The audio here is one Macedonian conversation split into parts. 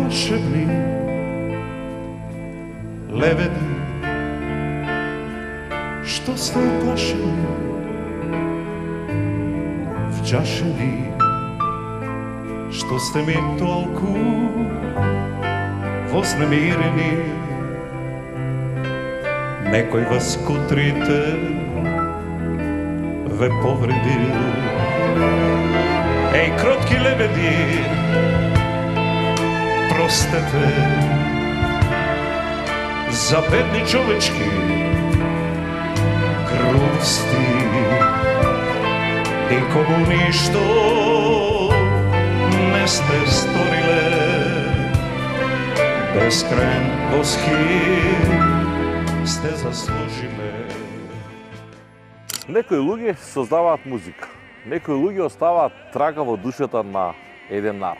волшебни лебеди, што сте уплашени в чашени, што сте ми толку вознемирени. Некој вас кутрите ве повредил. Еј, кротки лебеди, простете за бедни човечки грубости и кому ништо не сте сториле, безкрајен восхит сте заслужиле. Некои луѓе создаваат музика. Некои луѓе оставаат трага во душата на еден народ.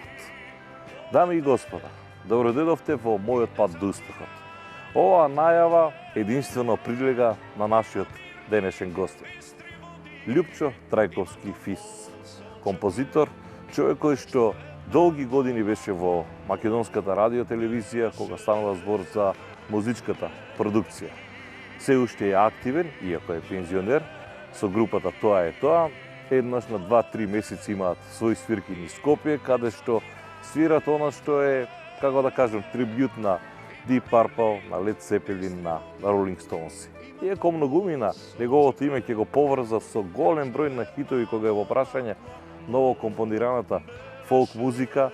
Дами и господа, добродедовте во мојот пат до успехот. Оваа најава единствено прилега на нашиот денешен гост. Љупчо Трајковски Фис, композитор, човек кој што долги години беше во македонската радиотелевизија кога станува збор за музичката продукција. Се уште е активен, иако е пензионер, со групата Тоа е тоа. Еднаш на 2-3 месеци имаат своји свирки низ Скопје, каде што свират она што е, како да кажем, трибјут на Deep Purple, на Led Zeppelin, на Rolling Stones. Иако многумина, неговото име ќе го поврза со голем број на хитови кога е во прашање ново компонираната фолк музика,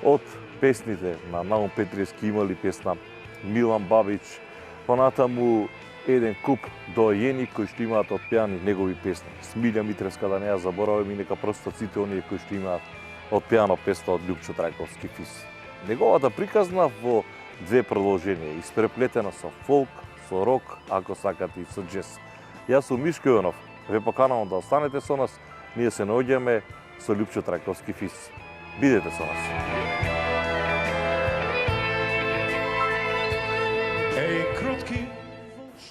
од песните на Наум Петриевски, имали песна Милан Бабич, понатаму еден куп доајени кои што имаат отпеани негови песни. Смилја Митревска, да не ја заборавам, и нека просто сите оние кои што имаат отпеано песна од Љупчо Трајковски Фис. Неговата приказна во две продолженија, испреплетена со фолк, со рок, ако сакате и со джез. Јас сум Мишко Јонов, ве поканувам да останете со нас, ние се наоѓаме со Љупчо Трајковски Фис. Бидете со нас. Еј, кротки.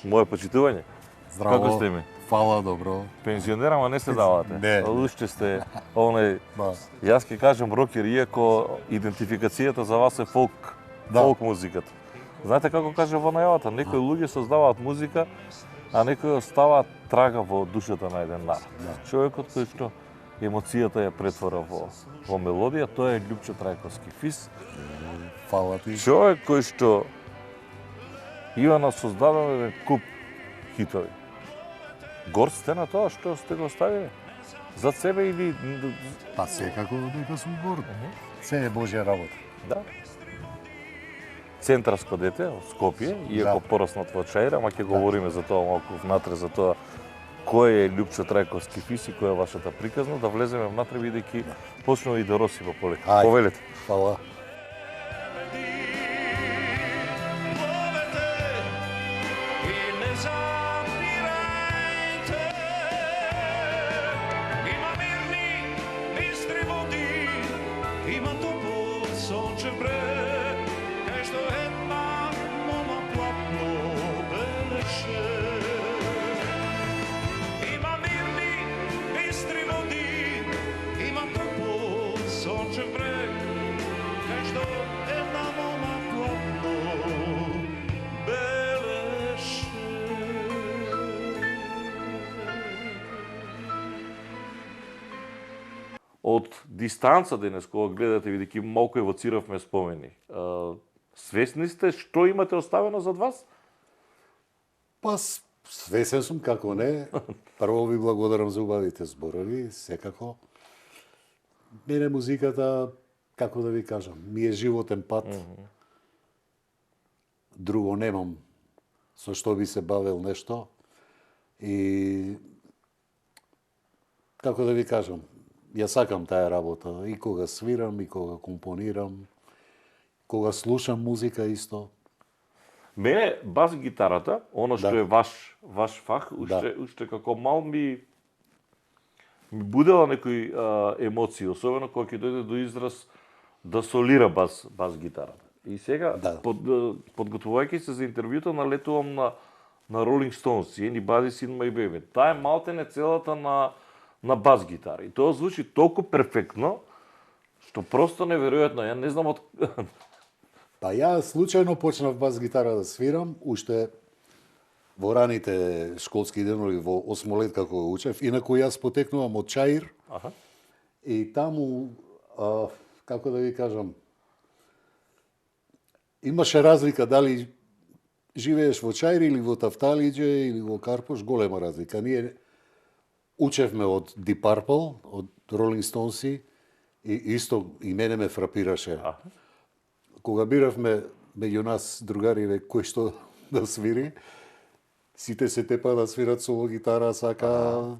Моје почитување. Здраво. Како сте ми? Фала, добро. Пензионер, ама не се давате. Не. Уште сте оној, јас ќе кажам рокер, иако идентификацијата за вас е фолк, фолк музиката. Знаете како каже во најавата, некои луѓе создаваат музика, а некои оставаат трага во душата на еден народ. Човекот кој што емоцијата ја претвора во мелодија, тоа е Љупчо Трајковски Фис. Фала ти. Човек кој што има на создаден еден куп хитови. Горд сте на тоа што сте го оставиле? За себе или... Па секако дека сум горд. Се е Божја работа. Да. Центарско дете од Скопје, иако пораснат во Чаира, ама ќе говориме за тоа малку внатре, за тоа кој е Љупчо Трајковски Фис и која е вашата приказна, да влеземе внатре бидејќи почнува и да роси во полека. Повелете. Фала. Од дистанца денес, кога гледате, бидејќи малку евоциравме спомени, свесни сте што имате оставено зад вас? Па свесен сум, како не. Прво ви благодарам за убавите зборови, секако. Мене музиката, како да ви кажам, ми е животен пат. Друго немам со што би се бавел нешто. И како да ви кажам, ја сакам таа работа, и кога свирам, и кога компонирам, кога слушам музика исто. Мене бас гитарата, оно што е ваш фах, уште како мал ми будела некои емоции, особено кога ќе дојде до израз да солира бас гитарата. И сега, подготвувајќи се за интервјуто, налетувам на Rolling Stones, Anybody's in My Baby. Таа е малтене целата на бас гитара. И тоа звучи толку перфектно, што просто неверојатно. Ја не знам Па ја случајно почнав бас гитара да свирам, уште во раните школски денови во 8 лет како го учев. Инаку јас потекнувам од Чаир. Аха. И таму, како да ви кажам, имаше разлика дали живееш во Чаир или во Тафталиџе или во Карпош, голема разлика. Ние учевме од Deep Purple, од Rolling Stones и исто и мене ме фрапираше. Кога биравме меѓу нас другариве кој што да свири, сите се тепа да свират соло гитара, сака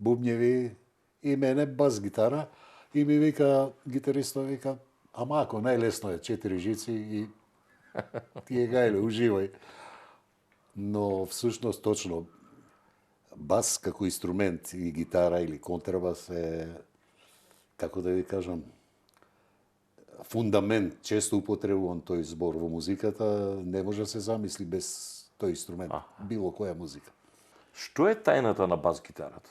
бубњеви и мене бас гитара и ми вика гитаристот вика ама ако најлесно е 4 жици и тие гајле уживај. Но всушност точно бас како инструмент и гитара или контрабас е, како да ви кажам, фундамент, често употребуван тој збор во музиката, не може да се замисли без тој инструмент, било која музика. Што е тајната на бас гитарата?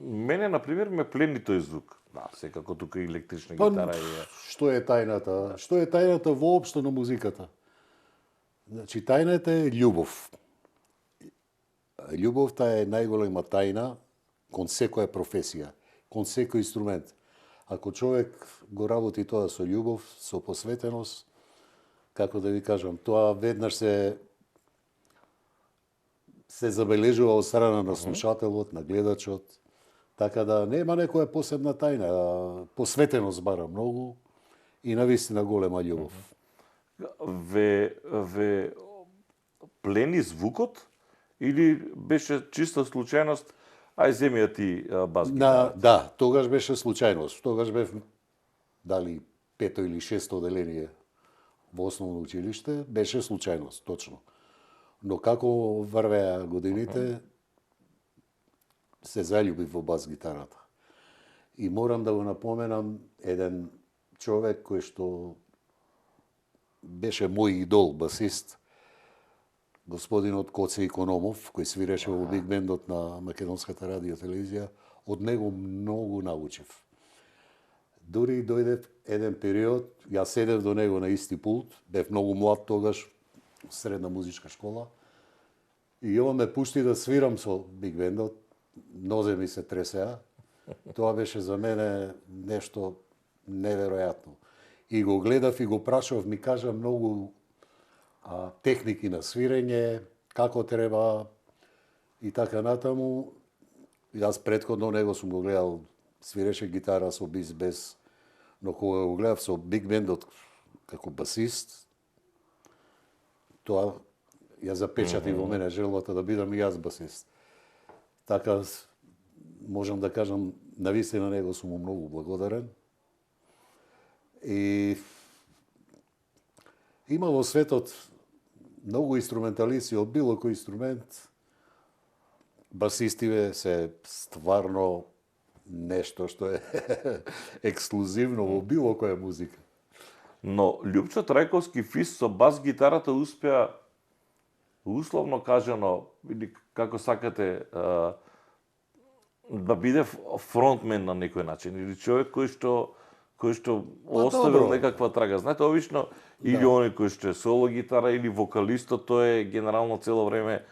Мене, например, ме плени тој звук. Да, секако тука и електрична гитара е. Што е тајната? Што е тајната воопшто на музиката? Значи, тајната е љубов. Љубовта е најголема тајна кон секоја професија, кон секој инструмент. Ако човек го работи тоа со љубов, со посветеност, како да ви кажам, тоа веднаш се забележува од страна на слушателот, на гледачот, така да нема некоја посебна тајна, посветеност бара многу и навистина голема љубов. Ве плени звукот или беше чиста случајност, ај земи ја ти бас гитара? Да, тогаш беше случајност. Тогаш бев дали 5-то или 6-то оделение во основно училиште, беше случајност, точно. Но како врвеа годините, се заљубив во бас гитарата. И морам да го напоменам еден човек кој што беше мој идол, басист, господинот Коце Икономов, кој свиреше во биг бендот на Македонската радио телевизија, од него многу научив. Дури дојде еден период, јас седев до него на исти пулт, бев многу млад тогаш, средна музичка школа, и он ме пушти да свирам со биг бендот, нозе ми се тресеа. Тоа беше за мене нешто неверојатно. И го гледав и го прашав, ми кажа многу техники на свирење, како треба и така натаму. Јас претходно него сум го гледал, свиреше гитара со бис без, но кога го гледав со биг бендот како басист, тоа ја запечати во мене желбата да бидам и јас басист. Така можам да кажам, навистина него сум му многу благодарен. И има во светот многу инструменталисти од било кој инструмент. Басистиве се стварно нешто што е ексклузивно во било која музика. Но Љупчо Трајковски Фис со бас гитарата успеа, условно кажано, или како сакате, да биде фронтмен на некој начин, или човек кој што оставил некаква трага. Знаете, обично или оној кој што е соло гитара или вокалистот, тоа е генерално цело време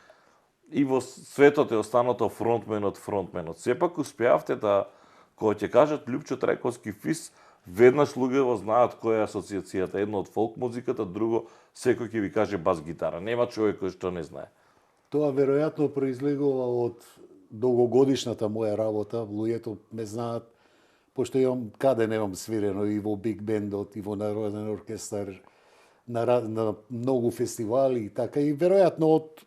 и во светот е останато фронтменот. Сепак успеавте да, кога ќе кажат Љупчо Трајковски Фис, веднаш луѓето знаат која е асоциацијата. Едно од фолк музиката, друго секој ќе ви каже бас гитара. Нема човек кој што не знае. Тоа веројатно произлегува од долгогодишната моја работа. Луѓето ме знаат, пошто имам каде немам свирено и во биг бендот, и во народен оркестар, на многу фестивали и така. И веројатно од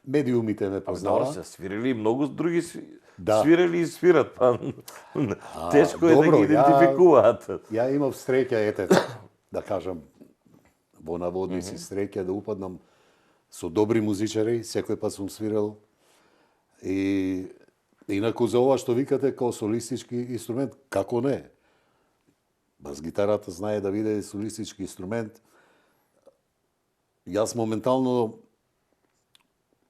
медиумите ме познава. Добро, се свирили многу други свирели и свират, па тешко е добро, да ги идентификуваат. Ја имав среќа, ете, да кажам, во наводници среќа да упаднам со добри музичари, секој пат сум свирал. И инаку за ова што викате као солистички инструмент, како не? Бас гитарата знае да биде солистички инструмент. Јас моментално,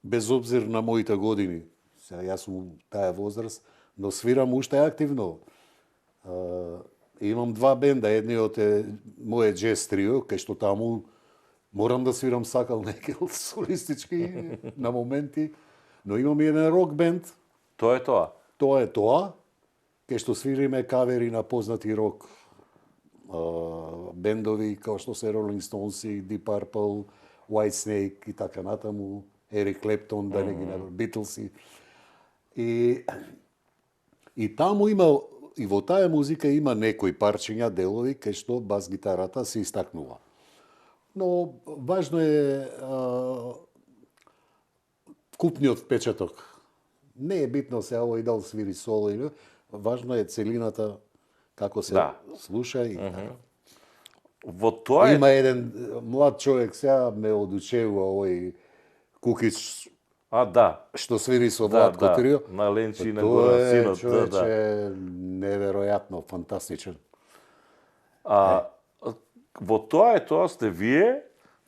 без обзир на моите години, сега јас сум таа возраст, но свирам уште активно. имам два бенда, едниот е моје джез трио, кај што таму морам да свирам сакал некел солистички на моменти, но имам и еден рок бенд, Тоа е тоа. тоа е тоа, кај што свириме кавери на познати рок бендови, како што се Rolling Stones, Deep Purple, White Snake и така натаму, Ерик Клептон, да не ги Битлси. И таму има, и во таа музика има некои парчиња, делови, кај што бас гитарата се истакнува. Но важно е купниот впечаток. Не е битно се овој дал свири соло или важно е целината како се слуша и така. Во тоа е... Има еден млад човек сега ме одучевува овој Кукич да. што свири со Владко трио. На Ленчи и на Тоа Горан е, синот. човече, неверојатно, фантастичен. Во тоа сте вие,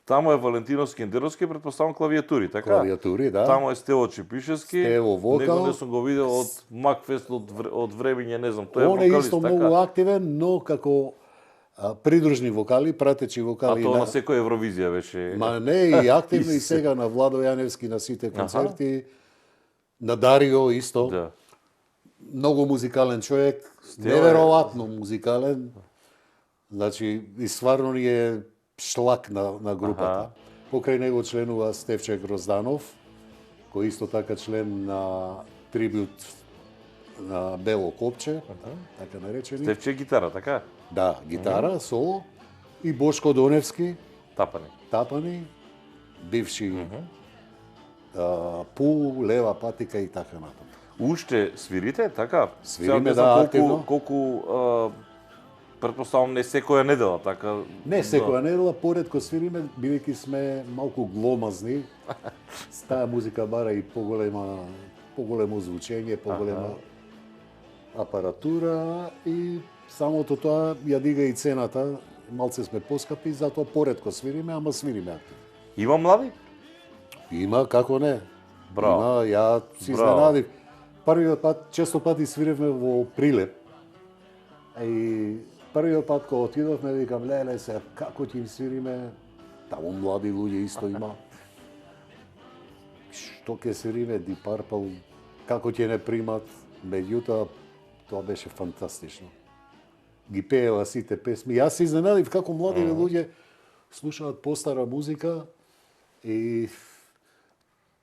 таму е Валентино Скендеровски, претпоставам клавиатури, така? Клавиатури, да. Таму е Стево Чепишевски. Стево вокал. Него не сум го видел од Макфест од времење, не знам, тој е Он е вокалист, исто така? многу активен, но како придружни вокали, пратечи А вокали тоа на секој Евровизија беше. Ма не, и активно и сега на Владо Јаневски на сите концерти, на Дарио исто. Да. Многу музикален човек, неверојатно музикален. Значи, и стварно ни е шлак на групата. Покрај него членува Стефче Грозданов, кој исто така член на трибют на Бело Копче, така наречени. Стефче гитара, така? Да, гитара, соло. И Бошко Доневски, Тапани. бивши Пул, Лева патика и така натаму. Уште свирите, така? Свириме, Сега не знам да, активно. колку претпоставам не секоја недела, така? Не секоја недела, поредко свириме, бидејќи сме малку гломазни. Таа музика бара и поголемо звучење, поголема апаратура и самото тоа ја дига и цената. Малце сме поскапи, затоа поредко свириме, ама свириме активно. Има млади? Има, како не. Браво. Има, ја си изненадив. Првиот пат, често пати свиревме во Прилеп. И првиот пат кога отидовме, викам, леле се, како ќе им свириме? Таму млади луѓе исто има. Што ќе свириме, Deep Purple, како ќе не примат? Меѓутоа, тоа беше фантастично. Ги пеева сите песми. Јас се изненадив како млади луѓе слушаат постара музика и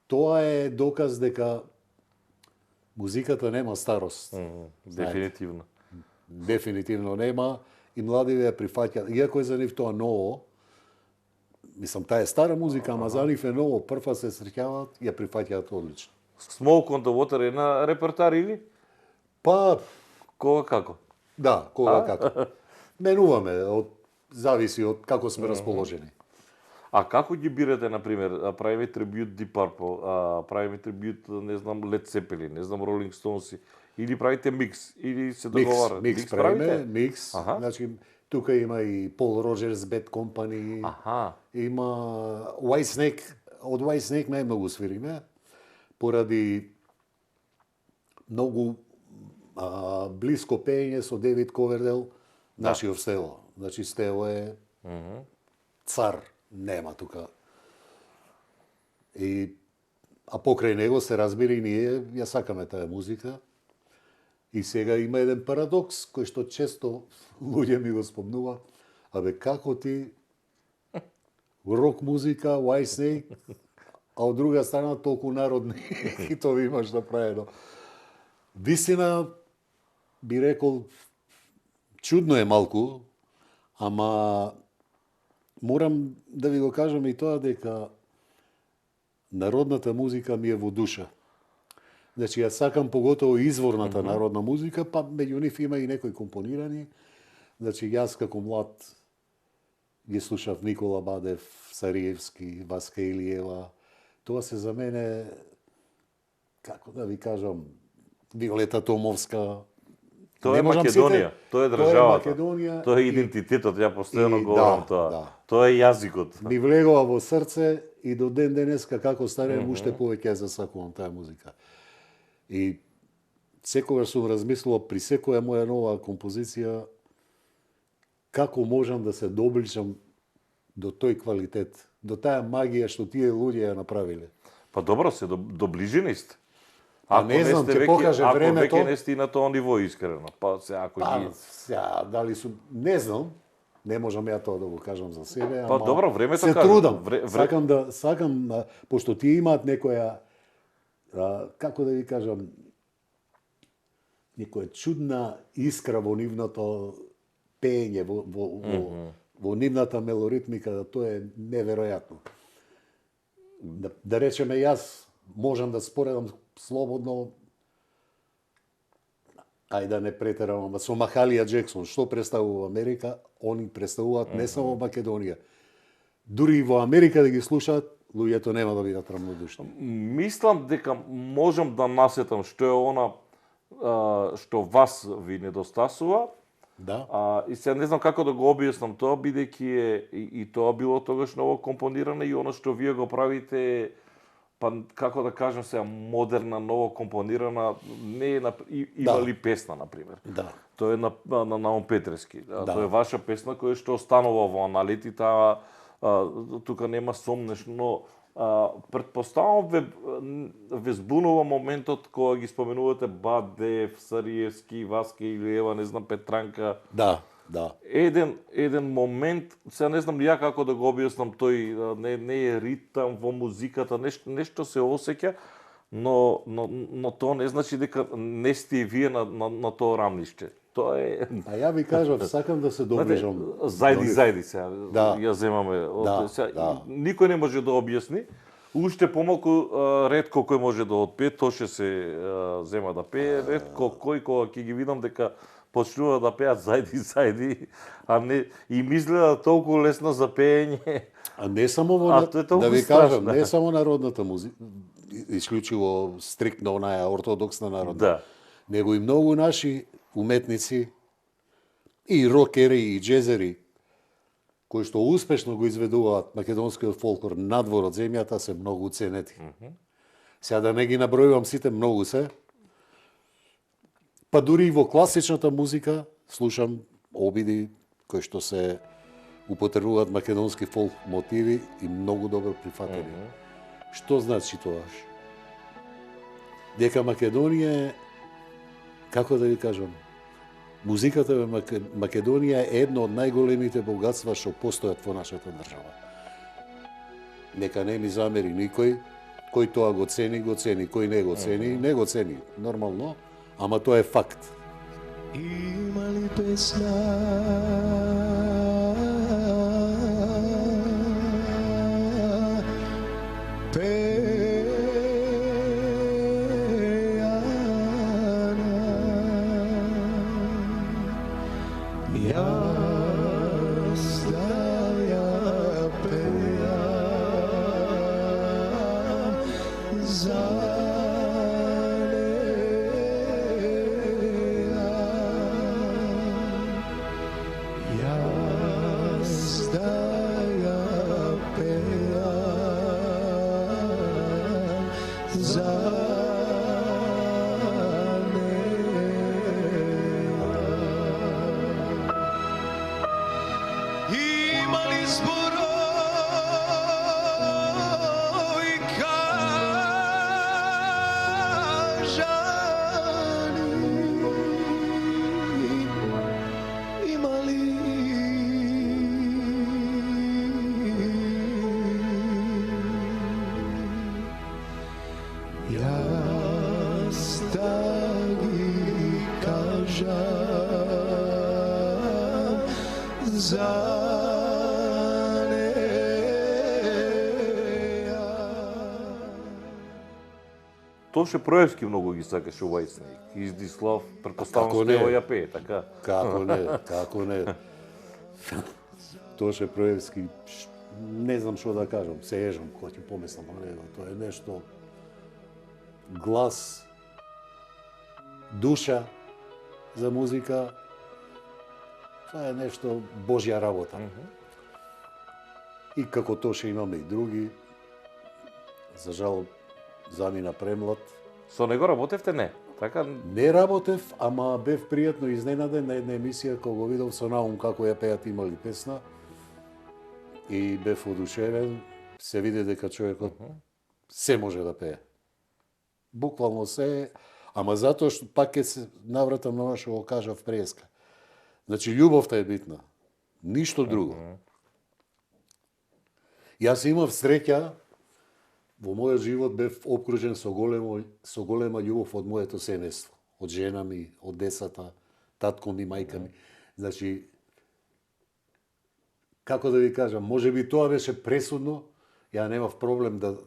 тоа е доказ дека музиката нема старост. Дефинитивно. Дефинитивно нема и младиве ја прифаќаат. Иако е за нив тоа ново, мислам, таа е стара музика, ама за нив е ново, прва се среќаваат, ја прифаќаат одлично. Smoke on the Water е на репертар или? Па, Кога како? да, кога како. Менуваме, зависи од како сме расположени. А како ги бирате, например, правиме трибют Deep Purple, правиме трибют, не знам, Led Zeppelin, не знам, Rolling Stones, или правите микс, или се договарате? Микс правиме, микс. Значи, тука има и Paul Rogers Bad Company, има White Snake, од White Snake најмногу свириме, поради многу блиско пеење со Девид Ковердел, нашиот Стево. Значи, Стево е цар, нема тука. А покрај него се разбира и ние ја сакаме таа музика. И сега има еден парадокс кој што често луѓе ми го спомнува. Абе, како ти рок музика, White Snake, а од друга страна толку народни хитови имаш направено. Вистина, би рекол, чудно е малку, ама морам да ви го кажам и тоа дека народната музика ми е во душа. Значи, јас сакам поготово изворната народна музика, па меѓу нив има и некои компонирани. Значи, јас како млад ги слушав Никола Бадев, Сариевски, Васка Илиева. Тоа се за мене, како да ви кажам, Виолета Томовска. Тоа е Македонија, тоа е државата. Тоа е Македонија. Тоа е идентитетот, ја постојано говорам тоа. Тоа е јазикот. Ми влегува во срце и до ден денеска како стареем уште повеќе ја засакувам таа музика. И секогаш сум размислувал при секоја моја нова композиција како можам да се доближам до тој квалитет, до таа магија што тие луѓе ја направиле. Па добро, се доближени сте. А не знам, ќе покаже времето. Ако веќе не сте и на тоа ниво искрено. Па се ако ги... Сега, дали сум, не знам, не можам ја тоа да го кажам за себе, Па ама добро, времето се кажа. трудам. Сакам, пошто тие имаат некоја, како да ви кажам, некоја чудна искра во нивното пеење, во нивната мелоритмика, тоа е неверојатно. Да речеме, јас можам да споредам слободно, ајде да не претерам, со Махалија Джексон, што представува Америка, они представуваат не само во Македонија. Дури и во Америка да ги слушаат, луѓето нема да бидат рамнодушни. Мислам дека можам да насетам што е она што вас ви недостасува. Да. И сега не знам како да го објаснам тоа, бидејќи и тоа било тогаш ново компонирано и оно што вие го правите, па како да кажам сега, модерна, ново компонирана, не е Ивали песна, например. Да. Тоа е на Наум Петрески. Да. Тоа е ваша песна која што останува во аналити, таа тука нема сомнеш, но претпоставам ве збунува моментот кога ги споменувате Бадев, Сариевски, Васке Илиева, не знам, Петранка. Да. Еден момент, сега не знам ја како да го објаснам, тој не е ритам во музиката, нешто се осеќа, но тоа не значи дека не сте и вие на тоа рамниште. Тоа е... А ја ви кажав, сакам да се доближам. Зајди сега, Да. ја земаме. Да. Никој не може да објасни. Уште помалку ретко кој може да отпее, Тоше се зема да пее, ретко кој кога ќе ги видам дека почнува да пеат зајди, а не и мислеа толку лесно за пеење. А не само тоа да ви страшно, кажам, не само народната музика, исклучиво стриктно онаја ортодоксна народна. Да. Него и многу наши уметници и рокери и джезери кои што успешно го изведуваат македонскиот фолклор надвор од земјата се многу ценети. Сега да не ги набројувам сите, многу се. Па дури и во класичната музика слушам обиди кои што се употребуваат македонски фолк мотиви и многу добро прифатени. Што значи тоа? Дека Македонија е, како да ви кажам, музиката во Македонија е едно од најголемите богатства што постојат во нашата држава. Нека не ми замери никој, кој тоа го цени, кој не го цени, не го цени, нормално, ама тоа е факт. Има ли песна Тоше Проевски многу ги сакаше White Snake. Издислав, претпоставам што ја пее, така? Како не. Тоше Проевски, не знам што да кажам, се ежам кога ќе помислам на него. Тоа е нешто глас, душа за музика. Тоа е нешто Божја работа. И како Тоше имаме и други. За жал замина премлад. Со него работевте, не? Така, Не работев, ама бев пријатно изненаден на една емисија кога го видов со наум како ја пеат Имали песна и бев одушевен, се види дека човекот се може да пее. Буквално се, ама затоа што пак ќе се навратам на што го кажав преска. Значи љубовта е битна, ништо друго. Јас имав среќа, во мојот живот бев обкружен со голема љубов од моето семејство, од жена ми, од децата, татко ми, мајка ми. Значи, како да ви кажам, можеби тоа беше пресудно, ја немав проблем да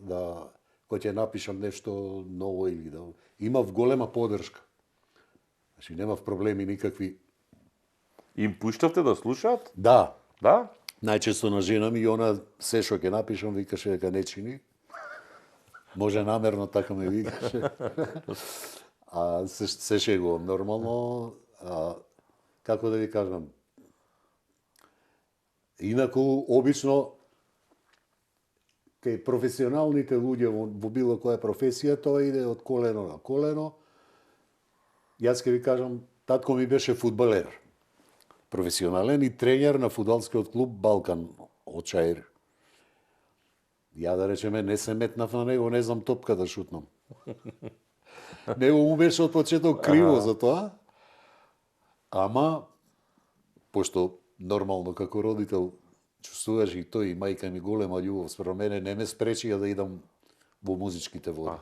кога ќе напишам нешто ново или да имав голема поддршка. Значи немав проблеми никакви. им пуштавте да слушаат? Да, Да? најчесто на жена ми, она се што ќе напишам, викаше дека не чини. Може намерно така ме викаше. А се шегувам нормално. Како да ви кажам? Инаку, обично, кај професионалните луѓе во било која професија, тоа иде од колено на колено. Јас ќе ви кажам, татко ми беше фудбалер. Професионален и тренер на фудбалскиот клуб Балкан од Чаир. Ја да речеме не се метнав на него, не знам топка да шутнам. Него му беше од почеток криво за тоа. Ама, пошто нормално како родител чувствуваш и тој и мајка ми голема љубов спрема мене, не ме спречи да идам во музичките води.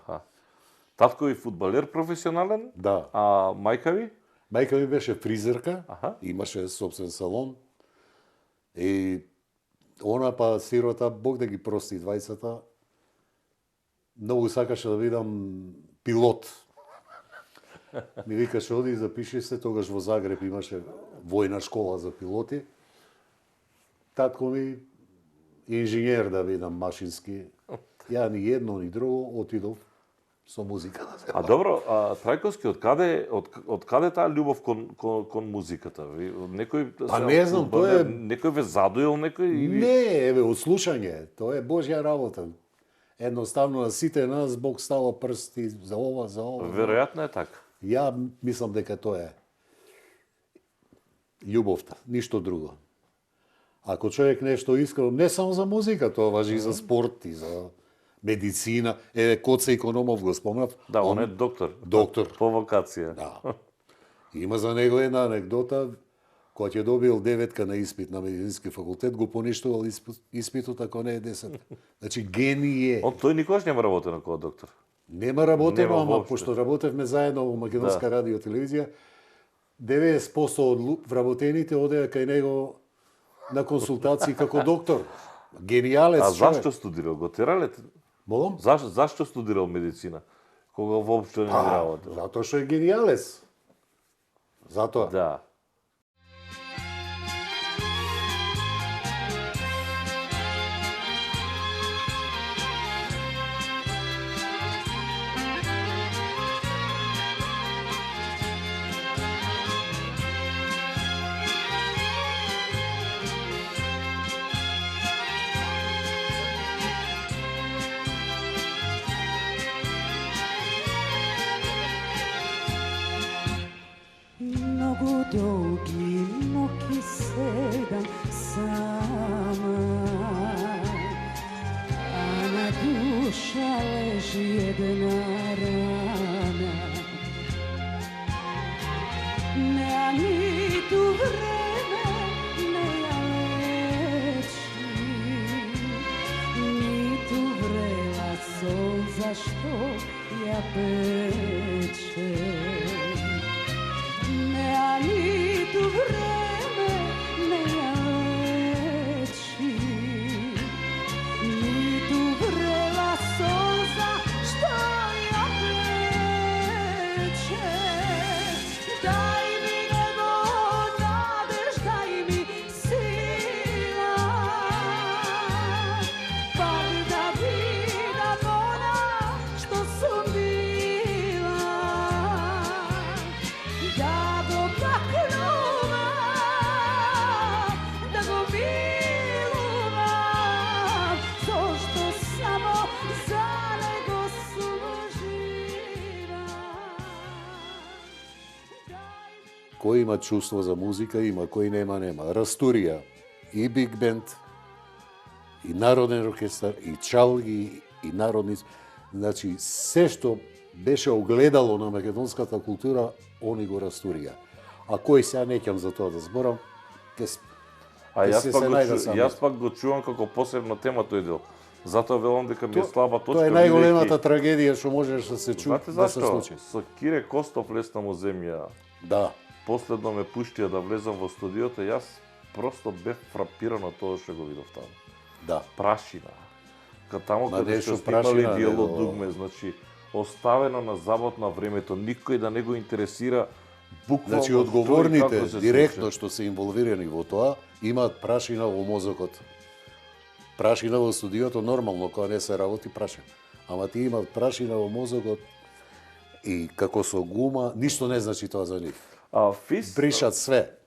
Татко ви фудбалер професионален? Да. А мајка ви? Мајка ми беше фризерка, Аха. имаше собствен салон. И она па сирота, Бог да ги прости двајцата, многу сакаше да видам пилот. Ми викаше, оди запиши се, тогаш во Загреб имаше војна школа за пилоти. Татко ми инженер да видам машински. Ја ни едно ни друго отидов со музика да се А добро, Трајковски, од каде таа љубов кон музиката? Некој Па не знам, тоа е- некој ве задуел некој или Не, еве, од слушање, тоа е Божја работа. Едноставно на сите нас Бог става прсти за ова, за ова. веројатно е така. Ја мислам дека тоа е љубовта, ништо друго. Ако човек нешто иска, не само за музика, тоа важи и за спорт, и за медицина. Еве, Коца Икономов го спомнав. Да, он е доктор. Доктор. По вокација. Да. Има за него една анекдота, кога ќе добил 9 на испит на медицински факултет, го поништувал испитот ако не е 10. Значи гений е. Тој никогаш нема работено како доктор. Нема работено, Нема ама воопшто. пошто работевме заедно во Македонска радио телевизија, 90% од вработените одеа кај него на консултации како доктор. Гениалец А човек. зашто студирал? Го терале? Молам? Зашто студирал медицина? Кога воопшто не работел? Затоа што е гениалец. Затоа. Да. Многу долги ноќи седам сама, а на душа лежи една рана. Неа ниту време не ја лечи, ниту врела солза што ја пече. Неа ниту време не ја лечи, ниту врела солза што ја пече. Дај ми него надеж, дај ми сила, пак да видам она што сум била. Кој има чувство за музика, има, кој нема, нема. Растурија, и биг бенд, и народен оркестар, и чалги, и народни... Значи, се што беше огледало на македонската култура, они го растурија. А кој сега неќам за тоа да зборам, А јас се пак, најда сами. јас пак го чувам како посебна тема тој дел. Затоа велам дека ми е слаба точка. Тоа е најголемата трагедија што можеш да се чуе, Знаете да се зашто? случи. Со Кире Костов лесна му земја. Да. Последно ме пуштија да влезам во студиото, јас просто бев фрапиран од тоа што го видов таму. Да. Прашина. Таму Ма каде нешто што снимали прашина, Биело него. дугме, значи оставено на забот на времето, никој да не го интересира буквално Значи, што и одговорните, како се директно случи. што се инволвирани во тоа, имаат прашина во мозокот. Прашина во студиото нормално, кога не се работи прашина. Ама ти имаат прашина во мозокот и како со гума, ништо не значи тоа за нив. А Фис, Бришат све.